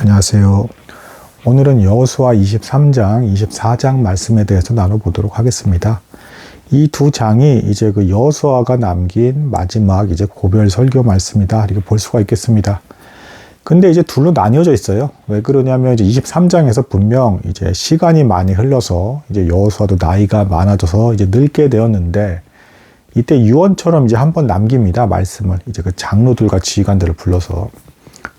안녕하세요. 오늘은 여호수아 23장, 24장 말씀에 대해서 나눠보도록 하겠습니다. 이 두 장이 이제 그 여호수아가 남긴 마지막 이제 고별 설교 말씀이다, 이렇게 볼 수가 있겠습니다. 근데 이제 둘로 나뉘어져 있어요. 왜 그러냐면 이제 23장에서 분명 이제 시간이 많이 흘러서 이제 여호수아도 나이가 많아져서 이제 늙게 되었는데, 이때 유언처럼 이제 한번 남깁니다. 말씀을 이제 그 장로들과 지휘관들을 불러서.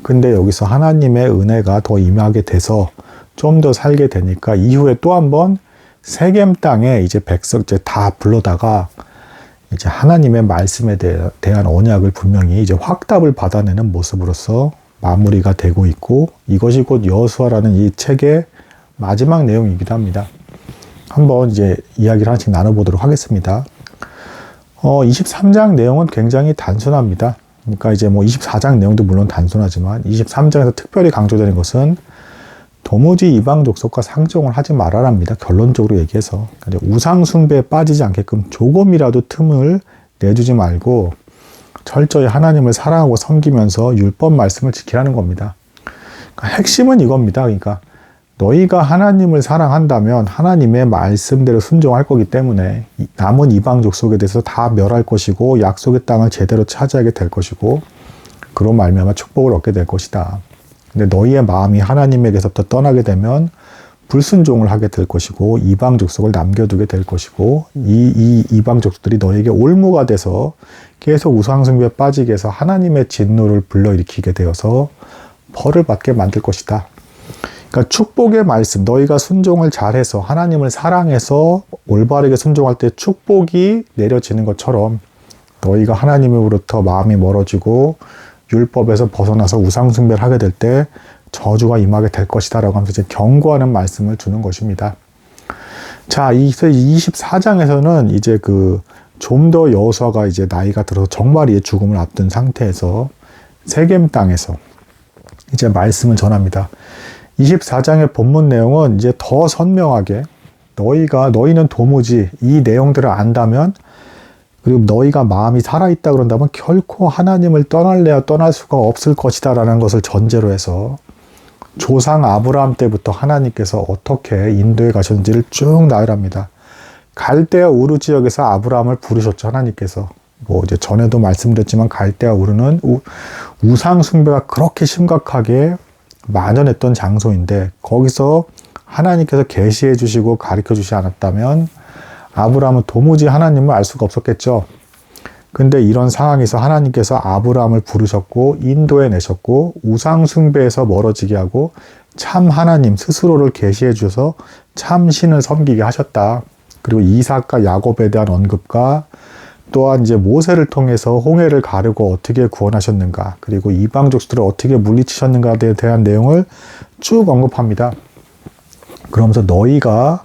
근데 여기서 하나님의 은혜가 더 임하게 돼서 좀 더 살게 되니까 이후에 또 한번 세겜 땅에 이제 백성 이제 다 불러다가 이제 하나님의 말씀에 대한 언약을 분명히 이제 확답을 받아내는 모습으로서 마무리가 되고 있고, 이것이 곧 여호수아라는 이 책의 마지막 내용이기도 합니다. 한번 이제 이야기를 하나씩 나눠보도록 하겠습니다. 23장 내용은 굉장히 단순합니다. 그러니까 이제 뭐 24장 내용도 물론 단순하지만 23장에서 특별히 강조되는 것은 도무지 이방 족속과 상종을 하지 말아랍니다. 결론적으로 얘기해서. 우상 숭배에 빠지지 않게끔 조금이라도 틈을 내주지 말고 철저히 하나님을 사랑하고 섬기면서 율법 말씀을 지키라는 겁니다. 그러니까 핵심은 이겁니다. 그러니까 너희가 하나님을 사랑한다면 하나님의 말씀대로 순종할 거기 때문에 남은 이방 족속에 대해서 다 멸할 것이고 약속의 땅을 제대로 차지하게 될 것이고, 그로 말미암아 축복을 얻게 될 것이다. 근데 너희의 마음이 하나님에게서부터 떠나게 되면 불순종을 하게 될 것이고 이방 족속을 남겨두게 될 것이고, 이 이방 족속들이 너희에게 올무가 돼서 계속 우상숭배에 빠지게 해서 하나님의 진노를 불러일으키게 되어서 벌을 받게 만들 것이다. 그러니까 축복의 말씀, 너희가 순종을 잘해서 하나님을 사랑해서 올바르게 순종할 때 축복이 내려지는 것처럼 너희가 하나님으로부터 마음이 멀어지고 율법에서 벗어나서 우상숭배를 하게 될 때 저주가 임하게 될 것이다 라고 하면서 이제 경고하는 말씀을 주는 것입니다. 자, 24장에서는 이제 좀 더 여호수아가 이제 나이가 들어서 정말 이제 죽음을 앞둔 상태에서 세겜 땅에서 이제 말씀을 전합니다. 24장의 본문 내용은 이제 더 선명하게 너희는 도무지 이 내용들을 안다면, 그리고 너희가 마음이 살아있다 그런다면 결코 하나님을 떠날래야 떠날 수가 없을 것이다 라는 것을 전제로 해서 조상 아브라함 때부터 하나님께서 어떻게 인도해 가셨는지를 쭉 나열합니다. 갈대아 우르 지역에서 아브라함을 부르셨죠. 하나님께서. 뭐 이제 전에도 말씀드렸지만 갈대아 우르는 우상 숭배가 그렇게 심각하게 만연했던 장소인데, 거기서 하나님께서 계시해 주시고 가르쳐 주시지 않았다면 아브라함은 도무지 하나님을 알 수가 없었겠죠. 근데 이런 상황에서 하나님께서 아브라함을 부르셨고 인도해 내셨고 우상 숭배에서 멀어지게 하고 참 하나님 스스로를 계시해 주셔서 참 신을 섬기게 하셨다. 그리고 이삭과 야곱에 대한 언급과 또한 이제 모세를 통해서 홍해를 가르고 어떻게 구원하셨는가, 그리고 이방 족속들을 어떻게 물리치셨는가에 대한 내용을 쭉 언급합니다. 그러면서 너희가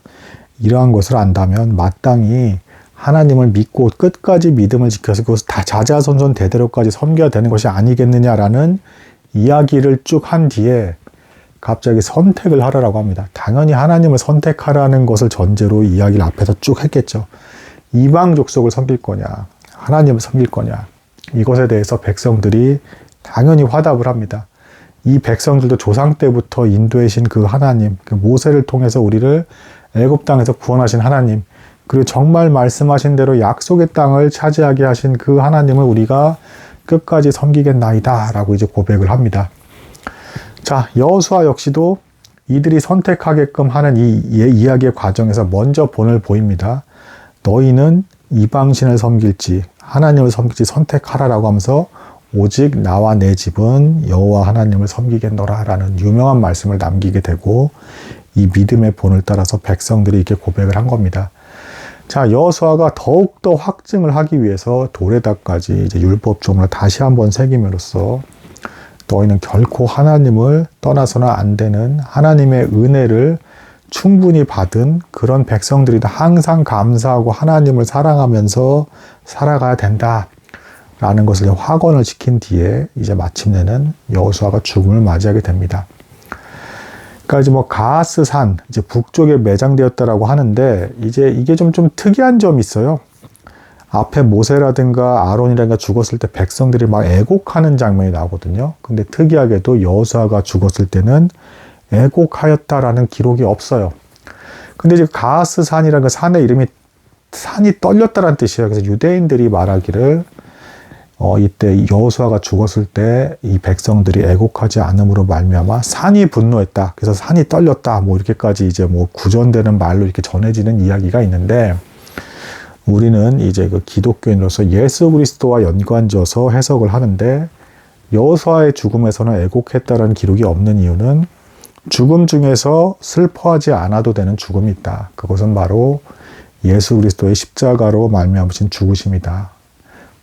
이러한 것을 안다면 마땅히 하나님을 믿고 끝까지 믿음을 지켜서 그것을 다 자자손손 대대로까지 섬겨야 되는 것이 아니겠느냐라는 이야기를 쭉 한 뒤에 갑자기 선택을 하라고 합니다. 당연히 하나님을 선택하라는 것을 전제로 이야기를 앞에서 쭉 했겠죠. 이방 족속을 섬길 거냐, 하나님을 섬길 거냐, 이것에 대해서 백성들이 당연히 화답을 합니다. 이 백성들도 조상 때부터 인도해 신 그 하나님, 그 모세를 통해서 우리를 애굽 땅에서 구원하신 하나님, 그리고 정말 말씀하신 대로 약속의 땅을 차지하게 하신 그 하나님을 우리가 끝까지 섬기겠나이다 라고 이제 고백을 합니다. 자, 여호수아 역시도 이들이 선택하게끔 하는 이 이야기의 과정에서 먼저 본을 보입니다. 너희는 이방신을 섬길지 하나님을 섬길지 선택하라라고 하면서 오직 나와 내 집은 여호와 하나님을 섬기겠노라 라는 유명한 말씀을 남기게 되고, 이 믿음의 본을 따라서 백성들이 이렇게 고백을 한 겁니다. 자, 여호수아가 더욱더 확증을 하기 위해서 도레다까지 이제 율법조문을 다시 한번 새김으로써 너희는 결코 하나님을 떠나서는 안 되는 하나님의 은혜를 충분히 받은 그런 백성들이다. 항상 감사하고 하나님을 사랑하면서 살아가야 된다. 라는 것을 확언을 지킨 뒤에 이제 마침내는 여호수아가 죽음을 맞이하게 됩니다. 그러니까 이제 뭐 가하스 산, 이제 북쪽에 매장되었다라고 하는데, 이제 이게 좀 특이한 점이 있어요. 앞에 모세라든가 아론이라든가 죽었을 때 백성들이 막 애곡하는 장면이 나오거든요. 근데 특이하게도 여호수아가 죽었을 때는 애곡하였다라는 기록이 없어요. 근데 이제 가하스 산이라는 그 산의 이름이 산이 떨렸다라는 뜻이에요. 그래서 유대인들이 말하기를 이때 여호수아가 죽었을 때 이 백성들이 애곡하지 않음으로 말미암아 산이 분노했다. 그래서 산이 떨렸다. 뭐 이렇게까지 이제 뭐 구전되는 말로 이렇게 전해지는 이야기가 있는데, 우리는 이제 그 기독교인으로서 예수 그리스도와 연관지어서 해석을 하는데, 여호수아의 죽음에서는 애곡했다라는 기록이 없는 이유는 죽음 중에서 슬퍼하지 않아도 되는 죽음이 있다. 그것은 바로 예수 그리스도의 십자가로 말미암으신 죽으심이다.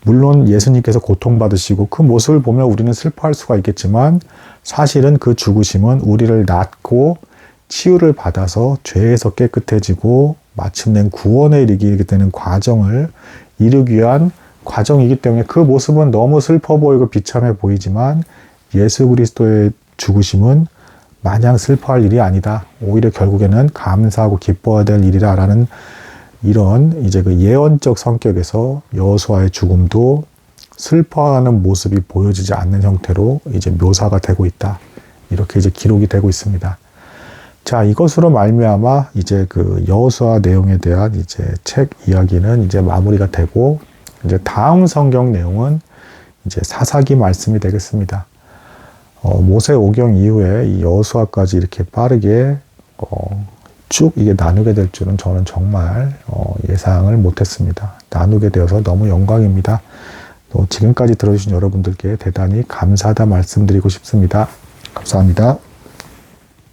물론 예수님께서 고통받으시고 그 모습을 보면 우리는 슬퍼할 수가 있겠지만, 사실은 그 죽으심은 우리를 낳고 치유를 받아서 죄에서 깨끗해지고 마침내 구원에 이르게 되는 과정을 이루기 위한 과정이기 때문에, 그 모습은 너무 슬퍼 보이고 비참해 보이지만 예수 그리스도의 죽으심은 마냥 슬퍼할 일이 아니다. 오히려 결국에는 감사하고 기뻐해야 될 일이라라는 이런 이제 그 예언적 성격에서 여호수아의 죽음도 슬퍼하는 모습이 보여지지 않는 형태로 이제 묘사가 되고 있다. 이렇게 이제 기록이 되고 있습니다. 자, 이것으로 말미암아 이제 그 여호수아 내용에 대한 이제 책 이야기는 이제 마무리가 되고, 이제 다음 성경 내용은 이제 사사기 말씀이 되겠습니다. 모세 오경 이후에 이 여호수아까지 이렇게 빠르게 쭉 이게 나누게 될 줄은 저는 정말 예상을 못했습니다. 나누게 되어서 너무 영광입니다. 또 지금까지 들어주신 여러분들께 대단히 감사하다 말씀드리고 싶습니다. 감사합니다.